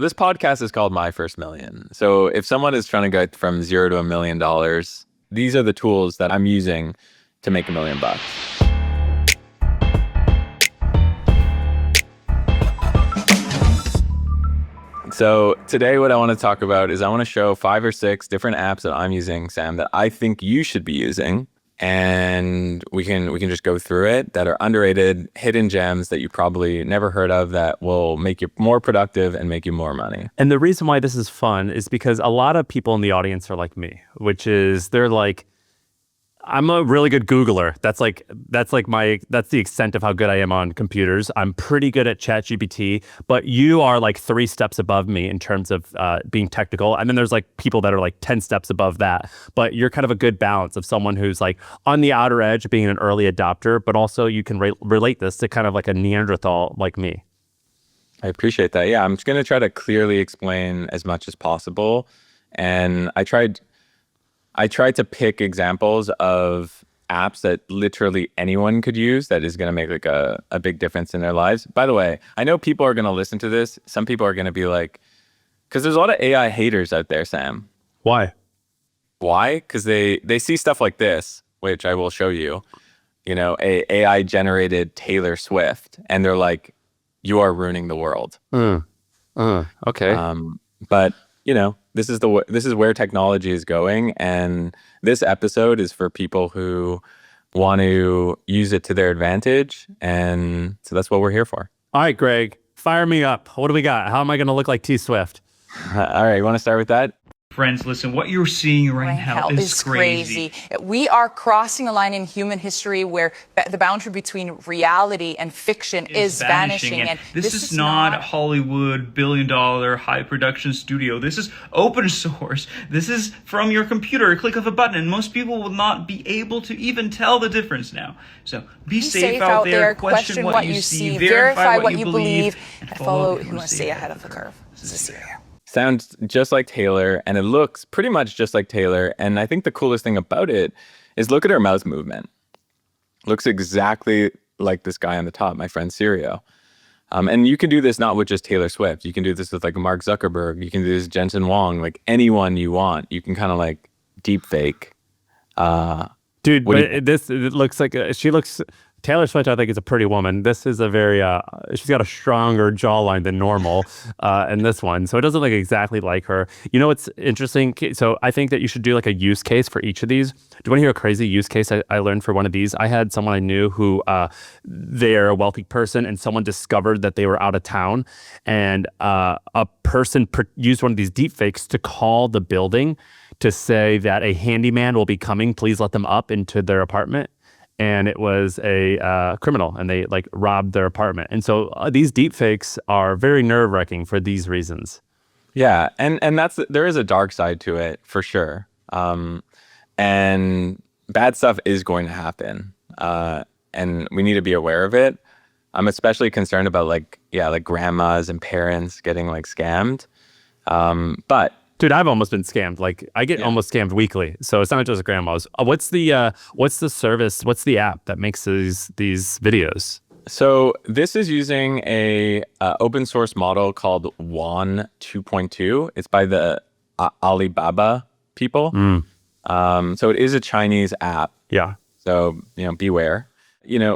This podcast is called My First Million. So if someone is trying to go from $0 to $1 million, these are the tools that I'm using to make $1 million. So today what I want to talk about is I want to show 5 or 6 different apps that I'm using, Sam, that I think you should be using. And we can just go through it, that are underrated, hidden gems that you probably never heard of that will make you more productive and make you more money. And the reason why this is fun is because a lot of people in the audience are like me, which is they're like, I'm a really good Googler. That's the extent of how good I am on computers. I'm pretty good at ChatGPT, but you are like 3 steps above me in terms of being technical. And then there's like people that are like 10 steps above that. But you're kind of a good balance of someone who's like on the outer edge, being an early adopter, but also you can relate this to kind of like a Neanderthal like me. I appreciate that. Yeah, I'm just going to try to clearly explain as much as possible. And I tried to pick examples of apps that literally anyone could use that is going to make like a big difference in their lives. By the way, I know people are going to listen to this. Some people are going to be like, because there's a lot of AI haters out there, Sam. Why? Why? Because they see stuff like this, which I will show you, a AI generated Taylor Swift. And they're like, you are ruining the world. Okay. But this is where technology is going, and this episode is for people who want to use it to their advantage, and so that's what we're here for. All right, Greg, fire me up. What do we got? How am I going to look like T Swift? All right, you want to start with that? Friends, listen, what you're seeing right now is crazy. We are crossing a line in human history where the boundary between reality and fiction is vanishing. And this is not Hollywood billion-dollar high production studio. This is open source. This is from your computer, a click of a button, and most people will not be able to even tell the difference now. So be safe out there, question what you see, verify what you believe, and follow who will stay ahead of the curve. See you here. Sounds just like Taylor, and it looks pretty much just like Taylor. And I think the coolest thing about it is look at her mouth movement. Looks exactly like this guy on the top, my friend Serio. And you can do this not with just Taylor Swift. You can do this with like Mark Zuckerberg. You can do this with Jensen Huang, like anyone you want. You can kind of like deep fake. Dude, but it looks like Taylor Swift, I think, is a pretty woman. This is a very, she's got a stronger jawline than normal in this one. So it doesn't look exactly like her. You know what's interesting? So I think that you should do like a use case for each of these. Do you want to hear a crazy use case I learned for one of these? I had someone I knew who, they're a wealthy person, and someone discovered that they were out of town. And a person used one of these deep fakes to call the building to say that a handyman will be coming. Please let them up into their apartment. And it was a criminal, and they like robbed their apartment. And so these deep fakes are very nerve-wracking for these reasons. Yeah, and there is a dark side to it for sure. And bad stuff is going to happen, and we need to be aware of it. I'm especially concerned about like grandmas and parents getting like scammed. But dude, I've almost been scammed. Like I get almost scammed weekly. So it's not just grandmas. What's the service? What's the app that makes these videos? So this is using a open source model called WAN 2.2. It's by the Alibaba people. So it is a Chinese app. Yeah. So, beware.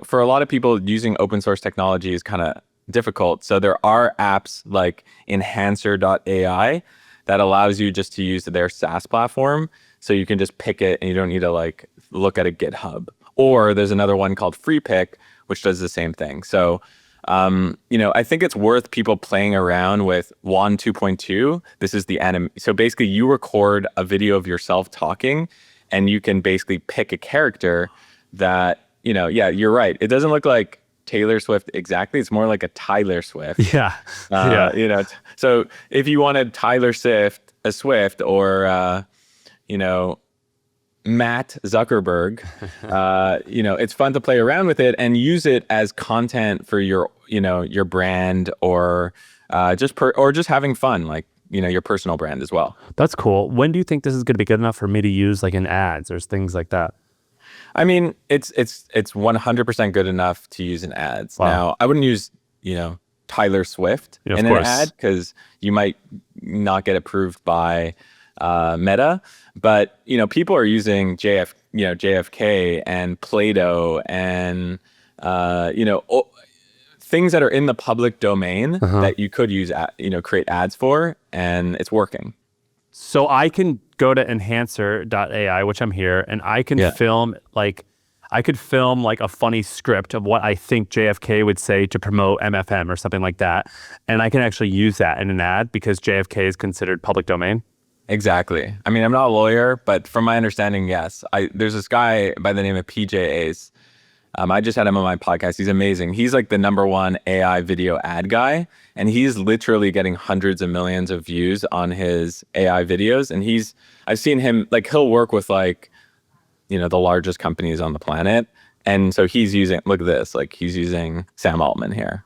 For a lot of people, using open source technology is kind of difficult. So there are apps like Enhancer.ai that allows you just to use their SaaS platform. So you can just pick it and you don't need to like look at a GitHub. Or there's another one called FreePick, which does the same thing. So, I think it's worth people playing around with WAN 2.2. This is the So basically you record a video of yourself talking, and you can basically pick a character that, you're right. It doesn't look like Taylor Swift exactly. It's more like a Tyler Swift. Yeah. So if you wanted Tyler Swift, or Matt Zuckerberg, it's fun to play around with it and use it as content for your brand, or just having fun, like your personal brand as well. That's cool. When do you think this is going to be good enough for me to use like in ads or things like that? I mean, it's 100% good enough to use in ads. Wow. Now, I wouldn't use Tyler Swift Yeah, of in an course. ad because you might not get approved by Meta. But people are using JFK and Play-Doh and things that are in the public domain that you could use create ads for, and it's working. So I can go to Enhancer.ai, which I'm here, and I can film like a funny script of what I think JFK would say to promote MFM or something like that. And I can actually use that in an ad because JFK is considered public domain. Exactly. I mean, I'm not a lawyer, but from my understanding, yes. There's this guy by the name of PJ Ace. I just had him on my podcast. He's amazing. He's like the #1 AI video ad guy, and he's literally getting hundreds of millions of views on his AI videos. And I've seen him, like, he'll work with like, the largest companies on the planet. And so he's using, look at this, like he's using Sam Altman here.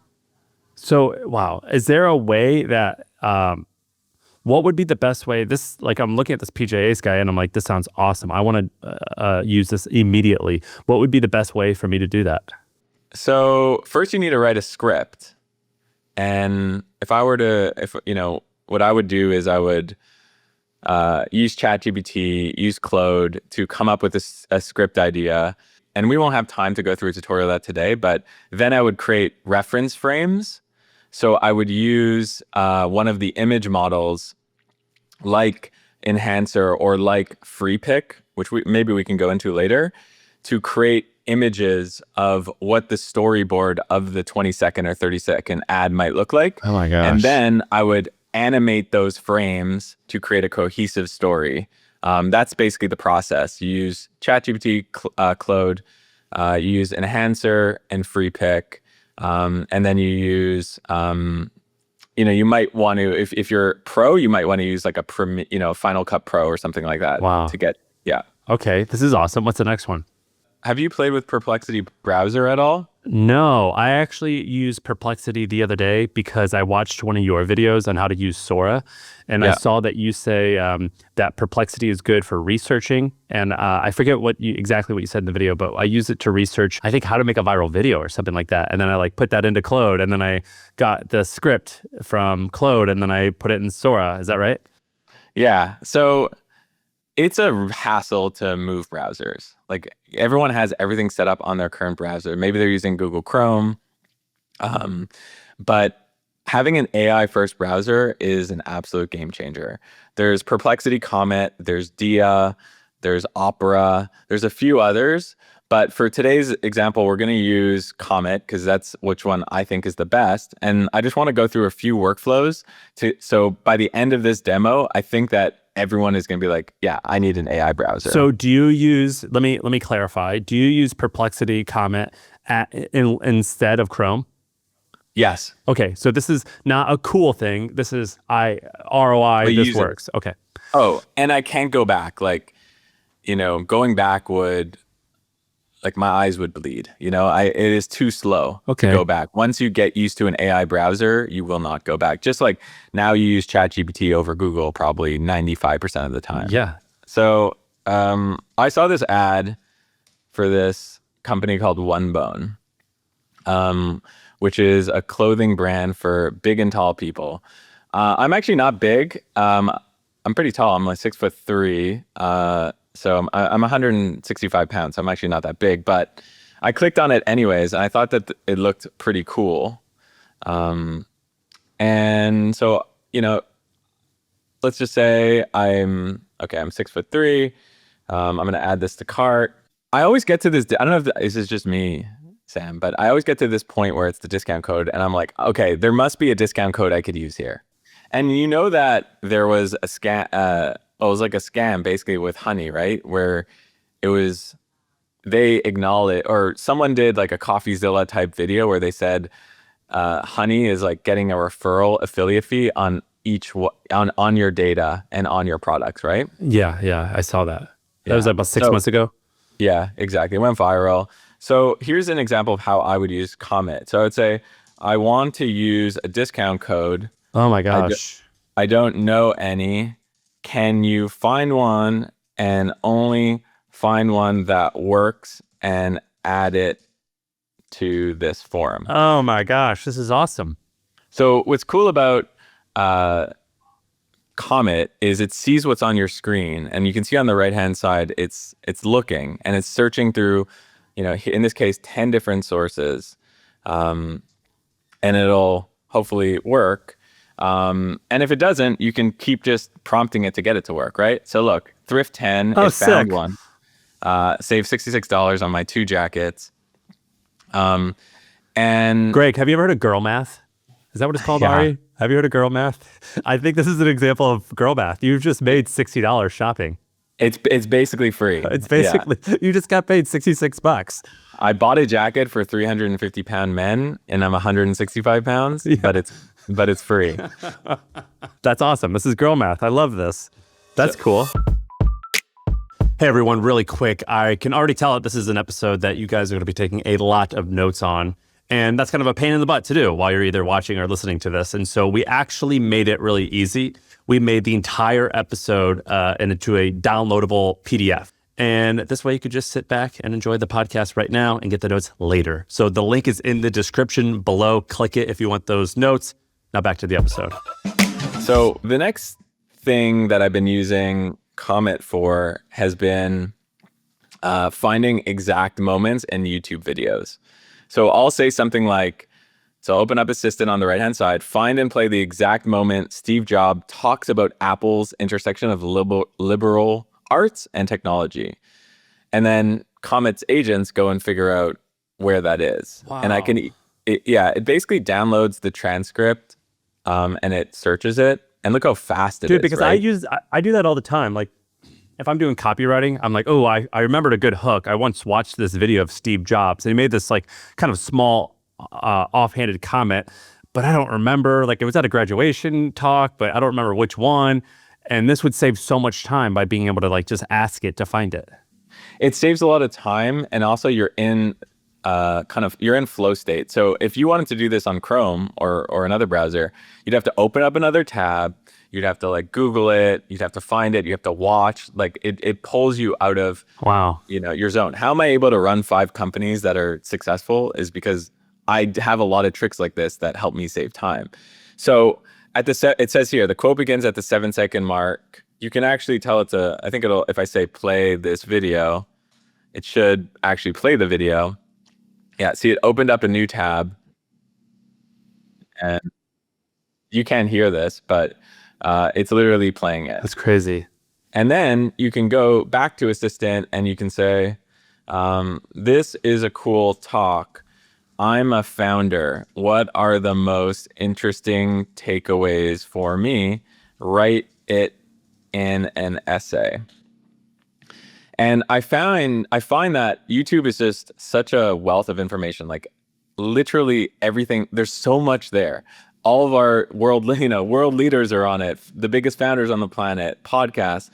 So, wow. Is there a way that, what would be the best way? I'm looking at this PJA's guy and I'm like, this sounds awesome. I want to use this immediately. What would be the best way for me to do that? So first you need to write a script. And what I would do is I would use ChatGPT, use Claude to come up with a script idea. And we won't have time to go through a tutorial of that today, but then I would create reference frames. So I would use one of the image models like Enhancer or like FreePic, which maybe we can go into later, to create images of what the storyboard of the 20-second or 30-second ad might look like. Oh my gosh. And then I would animate those frames to create a cohesive story. That's basically the process. You use ChatGPT, Claude, you use Enhancer and FreePic, and then you use, you might want to, if you're pro, you might want to use like a Final Cut Pro or something like that. Wow. To get, yeah. Okay, this is awesome. What's the next one? Have you played with Perplexity browser at all? No, I actually used Perplexity the other day because I watched one of your videos on how to use Sora. And I saw that you say that Perplexity is good for researching. And I forget exactly what you said in the video, but I use it to research, I think, how to make a viral video or something like that. And then I put that into Claude, and then I got the script from Claude, and then I put it in Sora. Is that right? Yeah. So it's a hassle to move browsers. Like, everyone has everything set up on their current browser. Maybe they're using Google Chrome. But having an AI first browser is an absolute game changer. There's Perplexity, Comet, there's Dia, there's Opera, there's a few others. But for today's example, we're going to use Comet because that's which one I think is the best. And I just want to go through a few workflows so by the end of this demo, I think that everyone is going to be like, yeah, I need an AI browser. So do you use, let me clarify, do you use Perplexity, Comet instead of Chrome? Yes. Okay, so this is not a cool thing. This is ROI, this works. Okay. Oh, and I can't go back. Like, going back would, like, my eyes would bleed. It is too slow to go back. Once you get used to an AI browser, you will not go back. Just like now you use ChatGPT over Google probably 95% of the time. Yeah. So I saw this ad for this company called OneBone, which is a clothing brand for big and tall people. I'm actually not big. I'm pretty tall. I'm like 6'3". So I'm 165 pounds. So I'm actually not that big, but I clicked on it anyways, and I thought that it looked pretty cool. And so, let's just say I'm 6'3". I'm going to add this to cart. I always get to this. I don't know if this is just me, Sam, but I always get to this point where it's the discount code, and I'm like, okay, there must be a discount code I could use here. And that there was a scam. It was like a scam basically with Honey, right? Where they acknowledge, or someone did like a CoffeeZilla type video where they said Honey is like getting a referral affiliate fee on on your data and on your products, right? Yeah, I saw that. That was about 6 months ago. Yeah, exactly. It went viral. So here's an example of how I would use Comet. So I would say, I want to use a discount code. Oh my gosh. I don't know any. Can you find one and only find one that works and add it to this forum? Oh my gosh, this is awesome. So what's cool about Comet is it sees what's on your screen, and you can see on the right-hand side, it's looking and it's searching through, in this case, 10 different sources, and it'll hopefully work. And if it doesn't, you can keep just prompting it to get it to work, right? So look, Thrift 10, it found one, saved $66 on my 2 jackets. And Greg, have you ever heard of girl math? Is that what it's called, Yeah. Arie? Have you heard of girl math? I think this is an example of girl math. You've just made $60 shopping. it's basically free. It's basically, you just got paid $66. I bought a jacket for 350-pound men, and I'm 165 pounds, but it's free. That's awesome. This is girl math. I love this. That's cool. Hey, everyone, really quick. I can already tell that this is an episode that you guys are going to be taking a lot of notes on. And that's kind of a pain in the butt to do while you're either watching or listening to this. And so we actually made it really easy. We made the entire episode into a downloadable PDF. And this way you could just sit back and enjoy the podcast right now and get the notes later. So the link is in the description below. Click it if you want those notes. Now back to the episode. So the next thing that I've been using Comet for has been finding exact moments in YouTube videos. So I'll say something like, so I'll open up Assistant on the right-hand side, find and play the exact moment Steve Jobs talks about Apple's intersection of liberal arts and technology. And then Comet's agents go and figure out where that is. Wow. And it basically downloads the transcript and it searches it. And look how fast it is. Dude, because right? I do that all the time. Like, if I'm doing copywriting, I'm like, oh, I remembered a good hook. I once watched this video of Steve Jobs, and he made this like kind of small offhanded comment, but I don't remember. Like, it was at a graduation talk, but I don't remember which one. And this would save so much time by being able to like just ask it to find it. It saves a lot of time, and also you're in you're in flow state. So if you wanted to do this on Chrome or another browser, you'd have to open up another tab. You'd have to like Google it. You'd have to find it. You have to watch. Like it pulls you out of your zone. How am I able to run 5 companies that are successful? Is because I have a lot of tricks like this that help me save time. So it says here the quote begins at the 7-second mark. You can actually tell I think if I say play this video, it should actually play the video. Yeah, see, it opened up a new tab, and you can't hear this, but it's literally playing it. That's crazy. And then you can go back to Assistant, and you can say, this is a cool talk. I'm a founder. What are the most interesting takeaways for me? Write it in an essay. And I find that YouTube is just such a wealth of information, like literally everything. There's so much there. All of our world leaders are on it. The biggest founders on the planet, podcasts.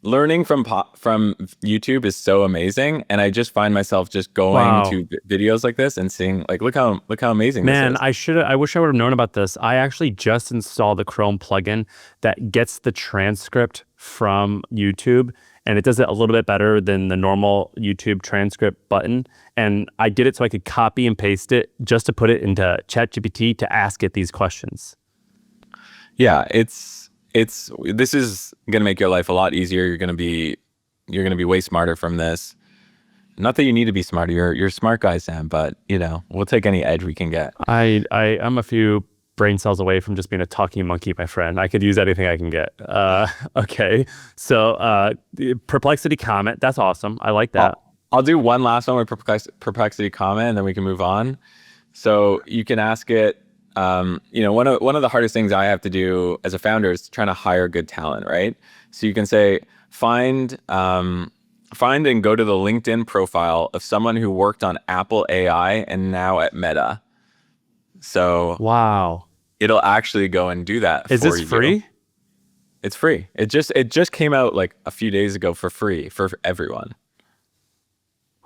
Learning from YouTube is so amazing. And I just find myself just going to videos like this and seeing like, look how amazing this is. Man, I wish I would have known about this. I actually just installed the Chrome plugin that gets the transcript from YouTube, and it does it a little bit better than the normal YouTube transcript button. And I did it so I could copy and paste it just to put it into ChatGPT to ask it these questions. Yeah, this is going to make your life a lot easier. You're going to be way smarter from this. Not that you need to be smarter. You're a smart guy, Sam, but we'll take any edge we can get. I'm a few brain cells away from just being a talking monkey, my friend. I could use anything I can get. Okay. So Perplexity Comet, that's awesome. I like that. I'll do one last one with Perplexity Comet, and then we can move on. So you can ask it, one of the hardest things I have to do as a founder is trying to hire good talent, right? So you can say, find and go to the LinkedIn profile of someone who worked on Apple AI and now at Meta. So wow, it'll actually go and do that. Is this free? It's free. It just came out like a few days ago for free for everyone.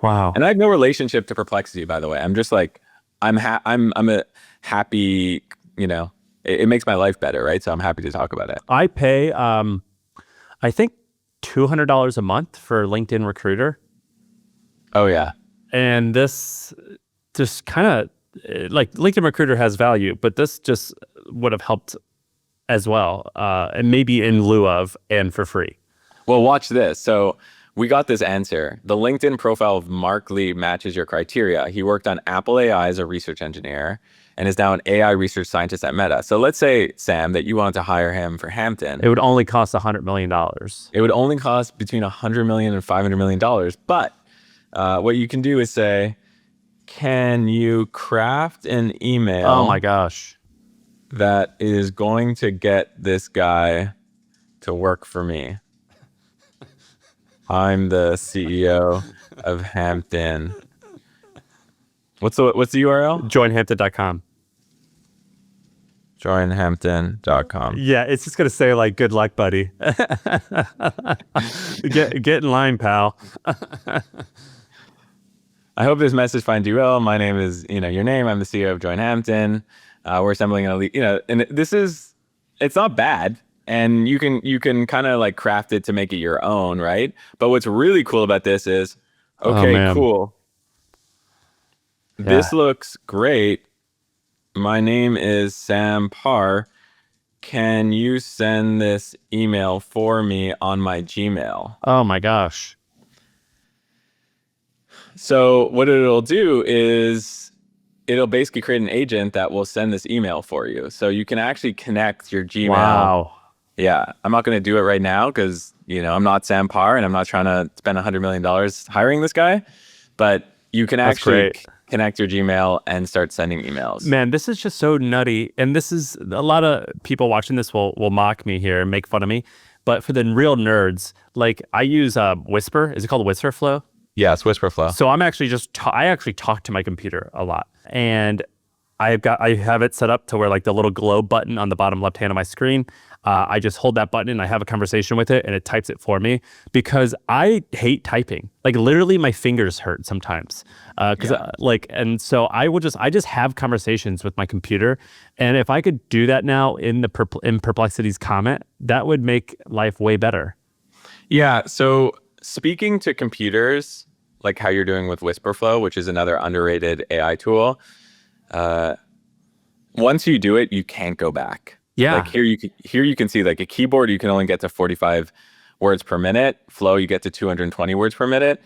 Wow. And I have no relationship to Perplexity, by the way. I'm just like, I'm a happy, it makes my life better, right? So I'm happy to talk about it. I pay, I think $200 a month for LinkedIn Recruiter. Oh yeah. And this just kind of like LinkedIn Recruiter has value, but this just would have helped as well, and maybe in lieu of and for free. Well, watch this. So we got this answer. The LinkedIn profile of Mark Lee matches your criteria. He worked on Apple AI as a research engineer and is now an AI research scientist at Meta. So let's say, Sam, that you wanted to hire him for Hampton. It would only cost $100 million. It would only cost between $100 million and $500 million. But what you can do is say, can you craft an email? Oh my gosh. That is going to get this guy to work for me. I'm the CEO of Hampton. What's the URL? Joinhampton.com. Joinhampton.com. Yeah, it's just gonna say like, "Good luck, buddy." get in line, pal. I hope this message finds you well. My name is, your name. I'm the CEO of Join Hampton. We're assembling an elite, and it's not bad. And you can kind of like craft it to make it your own, right? But what's really cool about this is, okay, cool. Yeah. This looks great. My name is Sam Parr. Can you send this email for me on my Gmail? Oh my gosh. So what it'll do is it'll basically create an agent that will send this email for you. So you can actually connect your Gmail. Wow. Yeah. I'm not going to do it right now because, I'm not Sam Parr and I'm not trying to spend $100 million hiring this guy. But you can actually connect your Gmail and start sending emails. Man, this is just so nutty. And this is, a lot of people watching this will mock me here and make fun of me. But for the real nerds, like I use Wispr. Is it called Wispr Flow? Yes, Wispr Flow. So I'm actually I actually talk to my computer a lot, and I have it set up to where like the little glow button on the bottom left hand of my screen. I just hold that button and I have a conversation with it, and it types it for me because I hate typing. Like literally, my fingers hurt sometimes. And so I just have conversations with my computer, and if I could do that now in Perplexity's Comet, that would make life way better. Yeah. So speaking to computers, like how you're doing with Wispr Flow, which is another underrated AI tool, once you do it, you can't go back. Yeah. Like here you can see like a keyboard, you can only get to 45 words per minute. Flow, you get to 220 words per minute.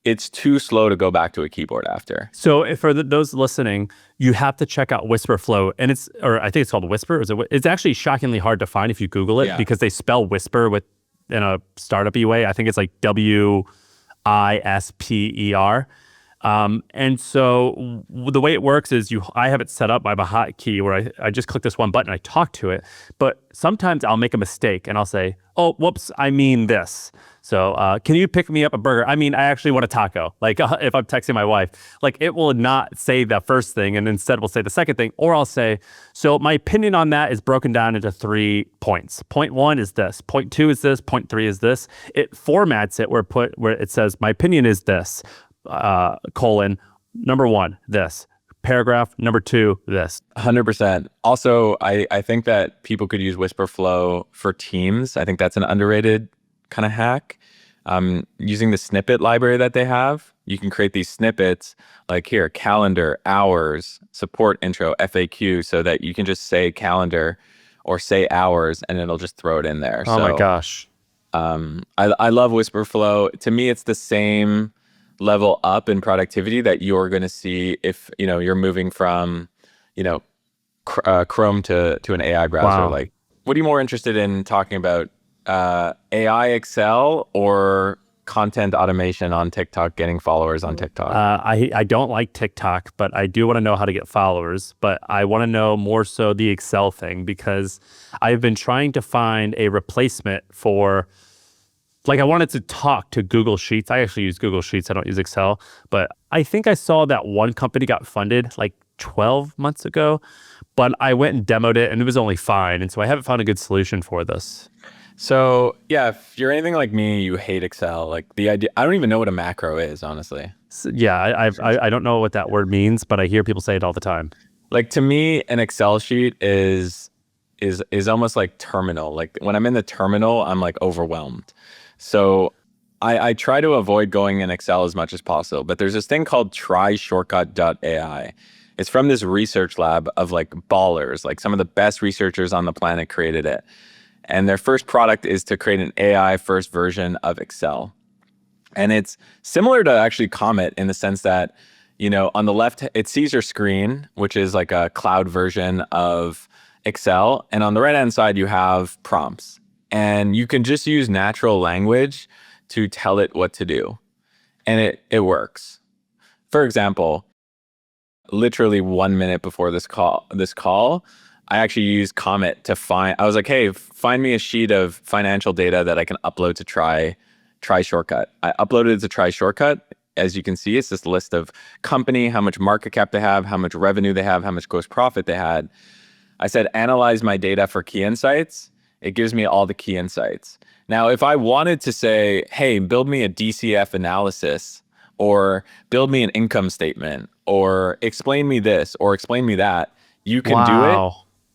It's too slow to go back to a keyboard after. So for those listening, you have to check out Wispr Flow, and I think it's called Wispr. It's actually shockingly hard to find if you Google it because they spell Whisper in a startup-y way. I think it's like WISPER. And so the way it works is I have it set up by a hotkey where I just click this one button, I talk to it. But sometimes I'll make a mistake and I'll say, oh, whoops, I mean this. So can you pick me up a burger? I mean, I actually want a taco. Like if I'm texting my wife, like it will not say the first thing and instead will say the second thing. Or I'll say, so my opinion on that is broken down into 3 points. Point 1 is this. Point 2 is this. Point 3 is this. It formats it where it says, my opinion is this, number 1, this. Paragraph number 2, this. 100%. Also, I think that people could use Wispr Flow for Teams. I think that's an underrated kind of hack. Using the snippet library that they have, you can create these snippets like here, calendar, hours, support intro, FAQ, so that you can just say calendar or say hours and it'll just throw it in there. Oh my gosh. I love Wispr Flow. To me, it's the same level up in productivity that you're going to see if you're moving from Chrome to an AI browser. Wow. Like, what are you more interested in talking about? AI Excel or content automation on TikTok, getting followers on TikTok? I don't like TikTok, but I do want to know how to get followers. But I want to know more so the Excel thing, because I've been trying to find a replacement for, like, I wanted to talk to Google Sheets. I actually use Google Sheets. I don't use Excel. But I think I saw that one company got funded like 12 months ago, but I went and demoed it and it was only fine. And so I haven't found a good solution for this. So yeah, if you're anything like me, you hate Excel. Like the idea, I don't even know what a macro is, honestly. So, yeah, I don't know what that word means, but I hear people say it all the time. Like, to me, an Excel sheet is almost like terminal. Like when I'm in the terminal, I'm like overwhelmed. So I try to avoid going in Excel as much as possible. But there's this thing called tryshortcut.ai. It's from this research lab of like ballers, like some of the best researchers on the planet created it. And their first product is to create an AI first version of Excel. And it's similar to actually Comet in the sense that, on the left, it sees your screen, which is like a cloud version of Excel. And on the right-hand side, you have prompts. And you can just use natural language to tell it what to do. And it works. For example, literally 1 minute before this call, I actually used Comet to I was like, hey, find me a sheet of financial data that I can upload to try Shortcut. I uploaded it to try Shortcut. As you can see, it's this list of company, how much market cap they have, how much revenue they have, how much gross profit they had. I said, analyze my data for key insights. It gives me all the key insights. Now, if I wanted to say, hey, build me a DCF analysis, or build me an income statement, or explain me this, or explain me that, you can do it,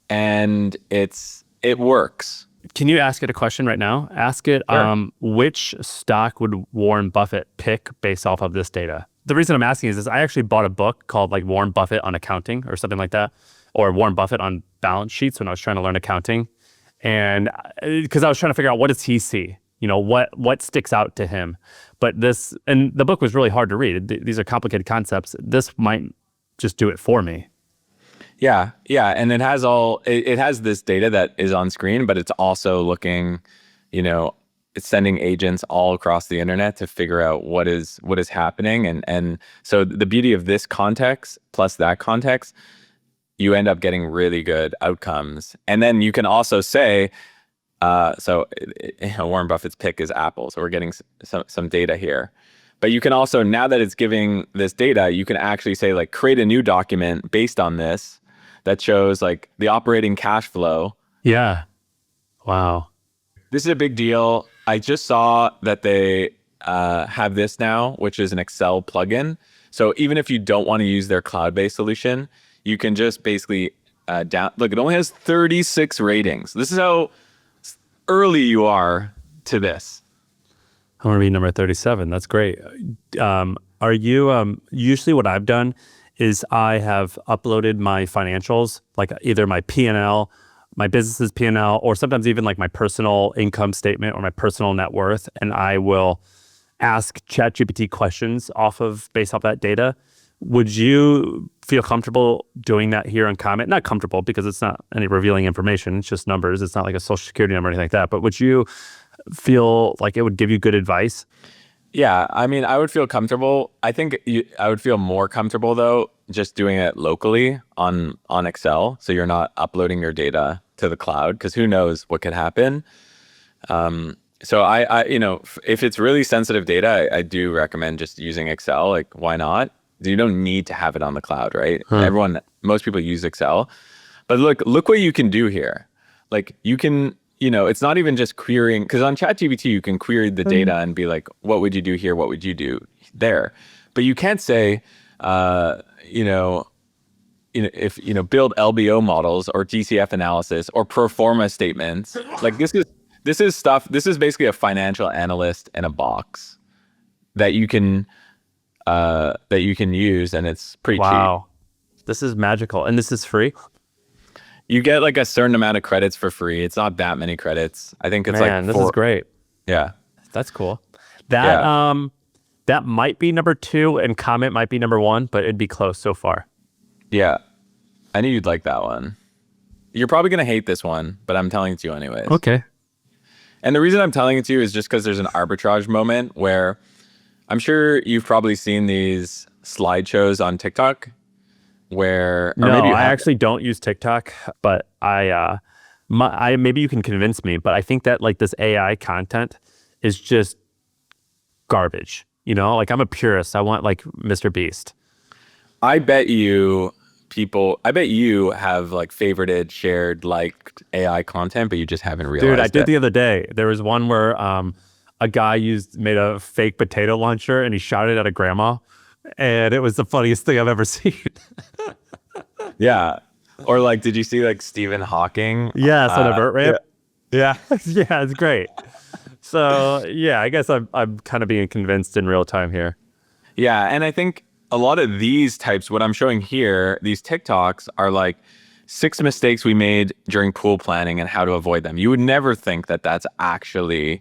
and it works. Can you ask it a question right now? Ask it, Sure. which stock would Warren Buffett pick based off of this data? The reason I'm asking is this: I actually bought a book called like Warren Buffett on Accounting or something like that, or Warren Buffett on Balance Sheets when I was trying to learn accounting. And because I was trying to figure out, what does he see? What sticks out to him? But and the book was really hard to read. These are complicated concepts. This might just do it for me. Yeah. And it has this data that is on screen, but it's also looking, it's sending agents all across the internet to figure out what is happening. And so the beauty of this context plus that context, you end up getting really good outcomes. And then you can also say, Warren Buffett's pick is Apple. So we're getting some data here. But you can also, now that it's giving this data, you can actually say, like, create a new document based on this that shows like the operating cash flow. Yeah. Wow. This is a big deal. I just saw that they have this now, which is an Excel plugin. So even if you don't want to use their cloud-based solution, you can just basically look, it only has 36 ratings. This is how early you are to this. I want to be number 37. That's great. Are you, usually what I've done is I have uploaded my financials, like either my P&L, my business's P&L, or sometimes even like my personal income statement or my personal net worth. And I will ask ChatGPT questions based off that data. Would you feel comfortable doing that here on Comet? Not comfortable because it's not any revealing information. It's just numbers. It's not like a social security number or anything like that. But would you feel like it would give you good advice? Yeah, I mean, I would feel comfortable. I think I would feel more comfortable though, just doing it locally on Excel. So you're not uploading your data to the cloud, because who knows what could happen. So I if it's really sensitive data, I do recommend just using Excel. Like, why not? You don't need to have it on the cloud, right? Most people use Excel. But look what you can do here. Like, you can, it's not even just querying, because on ChatGPT, you can query the data and be like, what would you do here? What would you do there? But you can't say, if, build LBO models or DCF analysis or pro forma statements. Like, this is basically a financial analyst in a box that you can use, and it's pretty cheap. Wow. This is magical. And this is free? You get like a certain amount of credits for free. It's not that many credits. I think it's Man, this is great. Yeah. That's cool. That might be number 2 and Comet might be number 1, but it'd be close so far. Yeah. I knew you'd like that one. You're probably going to hate this one, but I'm telling it to you anyways. Okay. And the reason I'm telling it to you is just because there's an arbitrage moment where I'm sure you've probably seen these slideshows on TikTok where... I actually don't use TikTok, but maybe you can convince me, but I think that like this AI content is just garbage. Like, I'm a purist. I want like Mr. Beast. I bet you have like favorited, shared, liked AI content, but you just haven't realized Dude, I did it. the other day. There was one where a guy made a fake potato launcher and he shot it at a grandma. And it was the funniest thing I've ever seen. Yeah. Or like, did you see like Stephen Hawking? Yes, on a vert ramp. Yeah. Yeah, it's great. So yeah, I guess I'm kind of being convinced in real time here. Yeah. And I think a lot of these types, what I'm showing here, these TikToks are like 6 mistakes we made during pool planning and how to avoid them. You would never think that that's actually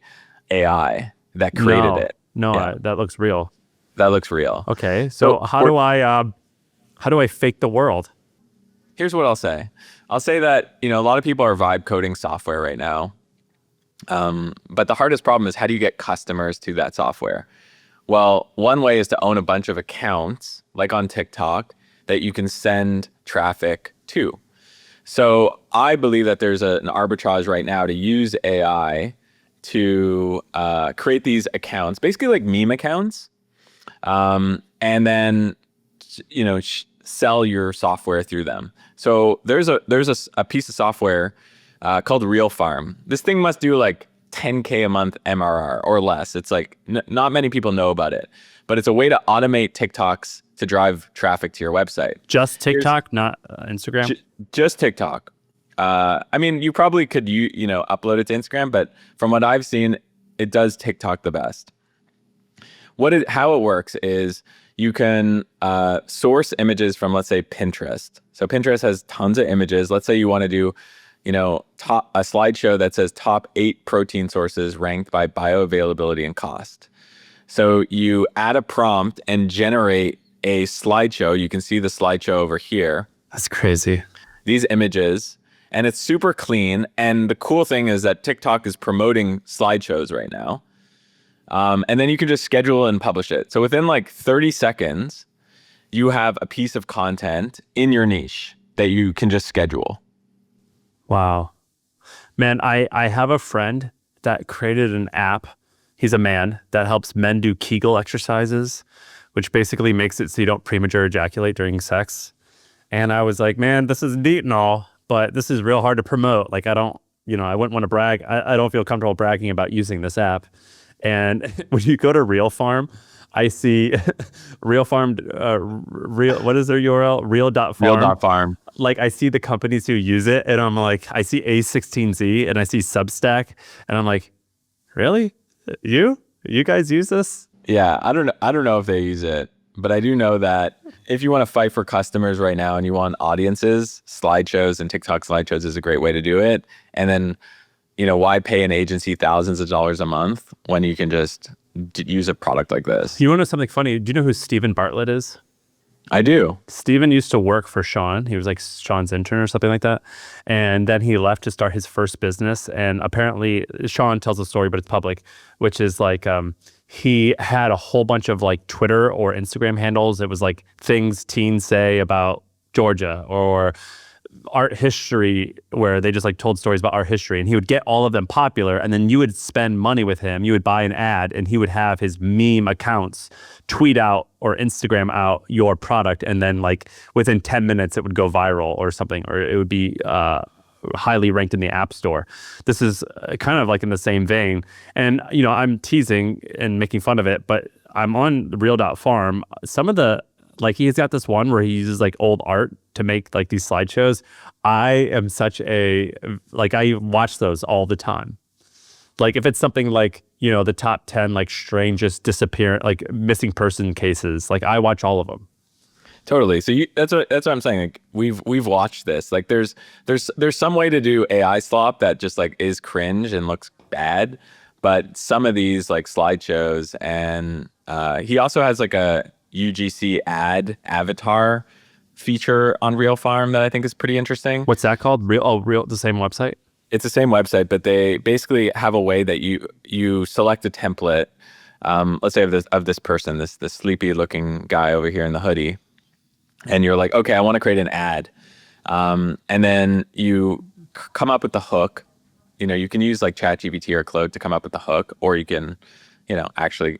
AI that created it. No, that looks real. That looks real. Okay, so how do I fake the world? Here's what I'll say. I'll say that, a lot of people are vibe coding software right now. But the hardest problem is, how do you get customers to that software? Well, one way is to own a bunch of accounts, like on TikTok, that you can send traffic to. So I believe that there's an arbitrage right now to use AI to create these accounts, basically like meme accounts, and then sell your software through them. So there's a piece of software called Reel.Farm. This thing must do like 10K a month MRR or less. It's like not many people know about it, but it's a way to automate TikToks to drive traffic to your website. Just TikTok, not Instagram? Just TikTok. I mean, you probably could upload it to Instagram, but from what I've seen, it does TikTok the best. How it works is you can source images from, let's say, Pinterest. So Pinterest has tons of images. Let's say you want to do a slideshow that says top 8 protein sources ranked by bioavailability and cost. So you add a prompt and generate a slideshow. You can see the slideshow over here. That's crazy. These images, and it's super clean. And the cool thing is that TikTok is promoting slideshows right now. And then you can just schedule and publish it. So within like 30 seconds, you have a piece of content in your niche that you can just schedule. Wow. Man, I have a friend that created an app. He's a man that helps men do Kegel exercises, which basically makes it so you don't premature ejaculate during sex. And I was like, man, this is neat and all, but this is real hard to promote. Like, I wouldn't want to brag. I don't feel comfortable bragging about using this app. And when you go to Reel.Farm, I see Reel.Farm, what is their URL? Reel.Farm. Reel.Farm. Like, I see the companies who use it, and I'm like, I see A16Z and I see Substack, and I'm like, really? You guys use this? Yeah, I don't know if they use it, but I do know that if you want to fight for customers right now and you want audiences, slideshows and TikTok slideshows is a great way to do it. And then, why pay an agency thousands of dollars a month when you can just use a product like this? You want to know something funny? Do you know who Stephen Bartlett is? I do. Stephen used to work for Shaan. He was like Shaan's intern or something like that. And then he left to start his first business. And apparently Shaan tells a story, but it's public, which is like he had a whole bunch of like Twitter or Instagram handles. It was like things teens say about Georgia or art history, where they just like told stories about art history, and he would get all of them popular, and then you would spend money with him. You would buy an ad, and he would have his meme accounts tweet out or Instagram out your product, and then like within 10 minutes it would go viral or something, or it would be highly ranked in the App Store. This is kind of like in the same vein, and I'm teasing and making fun of it, but I'm on Reel.Farm. Some of the, like, he's got this one where he uses like old art to make like these slideshows. I am such a, like, I watch those all the time. Like, if it's something like, the top 10 like strangest like missing person cases, like I watch all of them. Totally. So that's what I'm saying. Like, we've watched this. Like, there's some way to do AI slop that just like is cringe and looks bad, but some of these like slideshows, and he also has like a UGC ad avatar feature on Reel.Farm that I think is pretty interesting. What's that called? Reel, the same website? It's the same website, but they basically have a way that you select a template. Let's say of this person, this sleepy looking guy over here in the hoodie, and you're like, okay, I want to create an ad, and then you come up with the hook. You can use like ChatGPT or Claude to come up with the hook, or you can, actually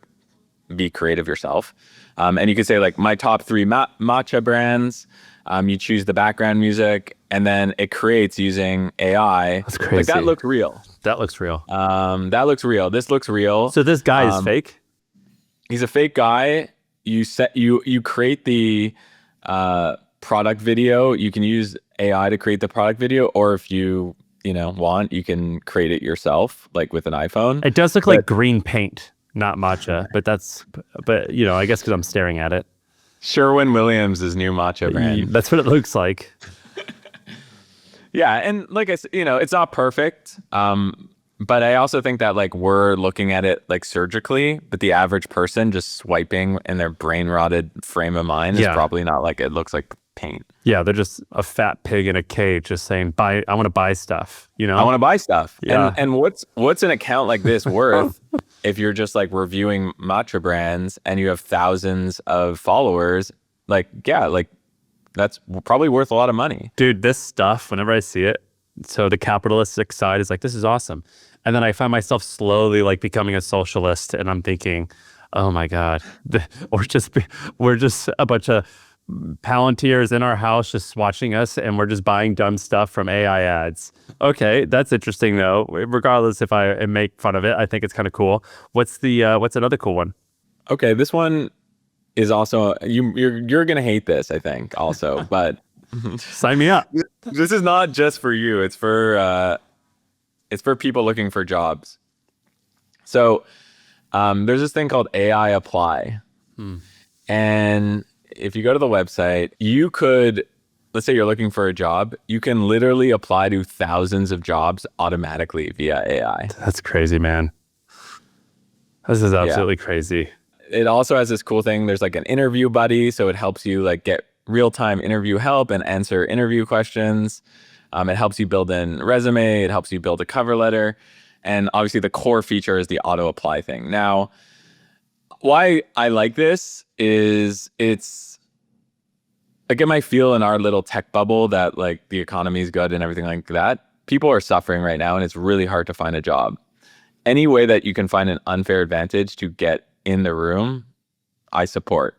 be creative yourself. And you could say like my top 3 matcha brands. You choose the background music, and then it creates using AI. That's crazy. Like, that looks real. That looks real. That looks real. This looks real. So this guy is fake? He's a fake guy. You create the product video. You can use AI to create the product video, or if you want, you can create it yourself, like with an iPhone. It does look like green paint. Not matcha, but I guess because I'm staring at it. Sherwin-Williams' new matcha brand. That's what it looks like. Yeah, and like I said, it's not perfect. But I also think that like we're looking at it like surgically, but the average person just swiping in their brain rotted frame of mind is probably not like it looks like paint. Yeah, they're just a fat pig in a cage just saying, I want to buy stuff, I want to buy stuff. Yeah. And what's an account like this worth if you're just like reviewing matcha brands and you have thousands of followers? Like, yeah, like that's probably worth a lot of money. Dude, this stuff, whenever I see it, so the capitalistic side is like, this is awesome. And then I find myself slowly like becoming a socialist, and I'm thinking, oh my God, we're just a bunch of Palantirs in our house just watching us, and we're just buying dumb stuff from AI ads. Okay, that's interesting though. Regardless if I make fun of it, I think it's kind of cool. What's another cool one? Okay, this one is also you're gonna hate this, I think, also, but sign me up. This is not just for you. It's for people looking for jobs. So there's this thing called AI Apply. And if you go to the website, you could, let's say you're looking for a job, you can literally apply to thousands of jobs automatically via AI. That's crazy, man. This is absolutely crazy. It also has this cool thing. There's like an interview buddy. So it helps you like get real-time interview help and answer interview questions. It helps you build a resume. It helps you build a cover letter. And obviously the core feature is the auto apply thing. Now, why I like this is I get my feel in our little tech bubble that like the economy is good and everything like that. People are suffering right now and it's really hard to find a job. Any way that you can find an unfair advantage to get in the room, I support.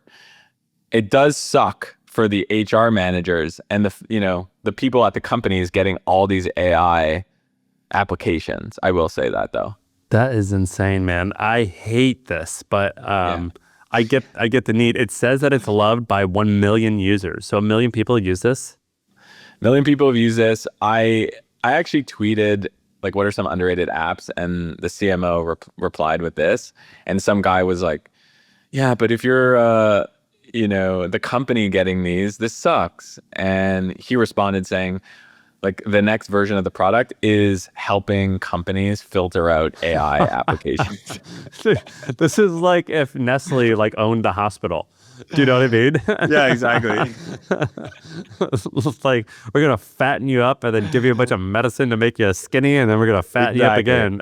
It does suck for the HR managers and the people at the companies getting all these AI applications. I will say that though. That is insane, man. I hate this, but I get the need. It says that it's loved by 1 million users. So 1 million people use this? 1 million people have used this. I actually tweeted like, what are some underrated apps? And the CMO replied with this. And some guy was like, yeah, but if you're the company getting these, this sucks. And he responded saying, like, the next version of the product is helping companies filter out AI applications. This is like if Nestle like owned the hospital. Do you know what I mean? Yeah, exactly. It's like, we're going to fatten you up and then give you a bunch of medicine to make you skinny, and then we're going to fatten you up again.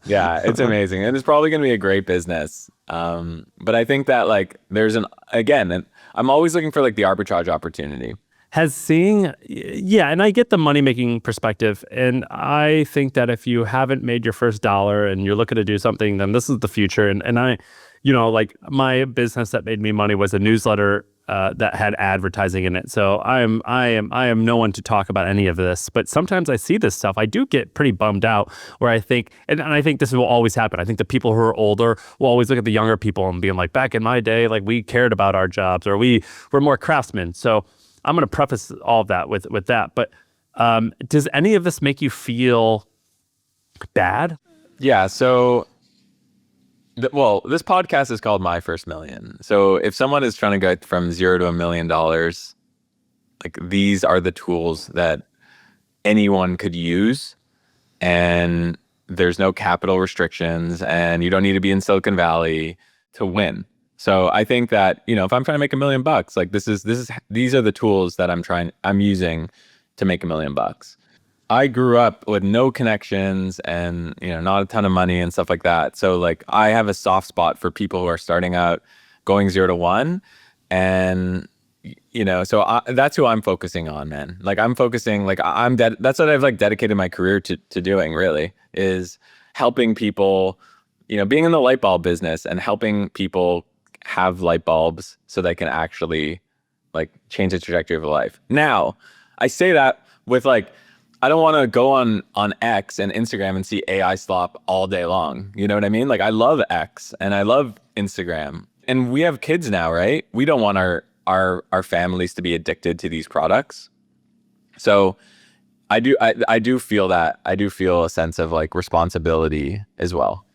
Yeah, it's amazing. And it's probably going to be a great business. But I think that like I'm always looking for like the arbitrage opportunity. And I get the money-making perspective, and I think that if you haven't made your first dollar and you're looking to do something, then this is the future. And I, like my business that made me money was a newsletter that had advertising in it. So I am no one to talk about any of this, but sometimes I see this stuff. I do get pretty bummed out where I think, and I think this will always happen. I think the people who are older will always look at the younger people and being like, back in my day, like we cared about our jobs, or we were more craftsmen. So I'm going to preface all of that with that. But does any of this make you feel bad? Yeah. So, this podcast is called My First Million. So if someone is trying to go from $0 to $1 million, like these are the tools that anyone could use, and there's no capital restrictions, and you don't need to be in Silicon Valley to win. So I think that, if I'm trying to make $1 million, like these are the tools that I'm using to make $1 million. I grew up with no connections and, not a ton of money and stuff like that. So like I have a soft spot for people who are starting out, going 0 to 1. And, that's who I'm focusing on, man. Like I'm focusing, like that's what I've like dedicated my career to doing, really, is helping people, being in the light bulb business and helping people have light bulbs so they can actually like change the trajectory of their life. Now, I say that with like, I don't want to go on X and Instagram and see AI slop all day long. You know what I mean? Like I love X and I love Instagram, and we have kids now, right? We don't want our families to be addicted to these products. So I do feel that. I do feel a sense of like responsibility as well.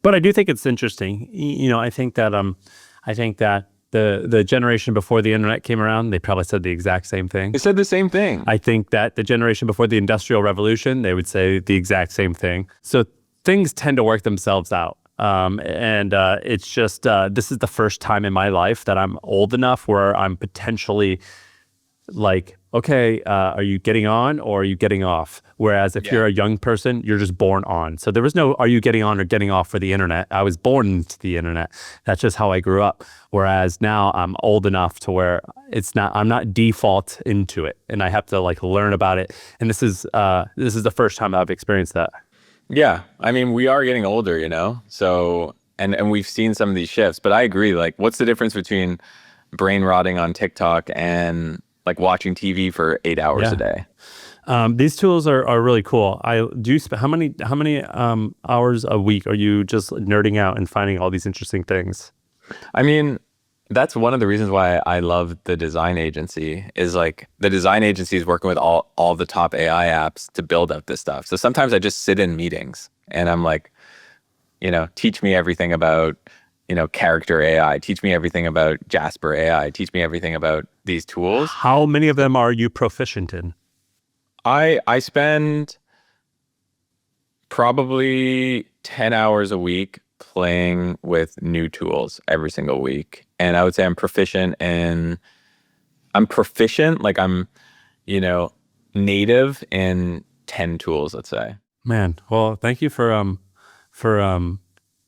But I do think it's interesting. I think that the generation before the internet came around, they probably said the exact same thing. They said the same thing. I think that the generation before the Industrial Revolution, they would say the exact same thing. So things tend to work themselves out. It's just, this is the first time in my life that I'm old enough where I'm potentially like, okay, are you getting on or are you getting off? Whereas if you're a young person, you're just born on. So there was no, are you getting on or getting off for the internet? I was born into the internet. That's just how I grew up. Whereas now I'm old enough to where I'm not default into it and I have to like learn about it. And this is the first time I've experienced that. Yeah. I mean, we are getting older, you know? So, and we've seen some of these shifts, but I agree. Like, what's the difference between brain rotting on TikTok and like watching TV for 8 hours a day? These tools are really cool. How many hours a week are you just nerding out and finding all these interesting things? I mean, that's one of the reasons why I love the design agency is like the design agency is working with all the top AI apps to build up this stuff. So sometimes I just sit in meetings and I'm like, you know, teach me everything about, you know, character AI, teach me everything about Jasper AI, teach me everything about these tools. How many of them are you proficient in? I spend probably 10 hours a week playing with new tools every single week. And I would say I'm proficient, like I'm, you know, native in 10 tools, let's say. Man, well, thank you for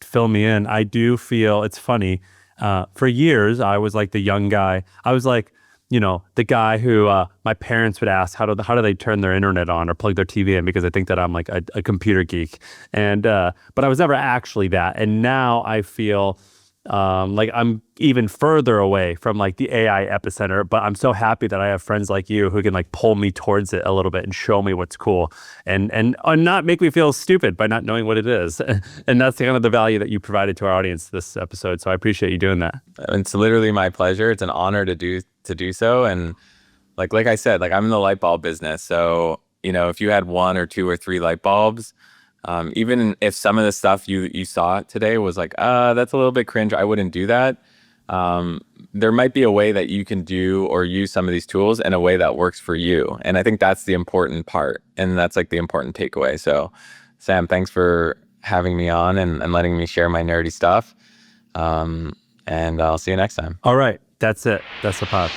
filling me in. I do feel it's funny. For years, I was like the young guy. I was like, you know, the guy who my parents would ask, how do they turn their internet on or plug their TV in? Because I think that I'm like a computer geek. And but I was never actually that. And now I feel like I'm even further away from like the AI epicenter, but I'm so happy that I have friends like you who can like pull me towards it a little bit and show me what's cool and not make me feel stupid by not knowing what it is. And that's kind of the value that you provided to our audience this episode. So I appreciate you doing that. It's literally my pleasure. It's an honor to do so. And like I said, like I'm in the light bulb business. So, you know, if you had 1 or 2 or 3 light bulbs, even if some of the stuff you saw today was like, that's a little bit cringe, I wouldn't do that. There might be a way that you can do or use some of these tools in a way that works for you. And I think that's the important part. And that's like the important takeaway. So Sam, thanks for having me on and letting me share my nerdy stuff. And I'll see you next time. All right. That's it. That's the pod.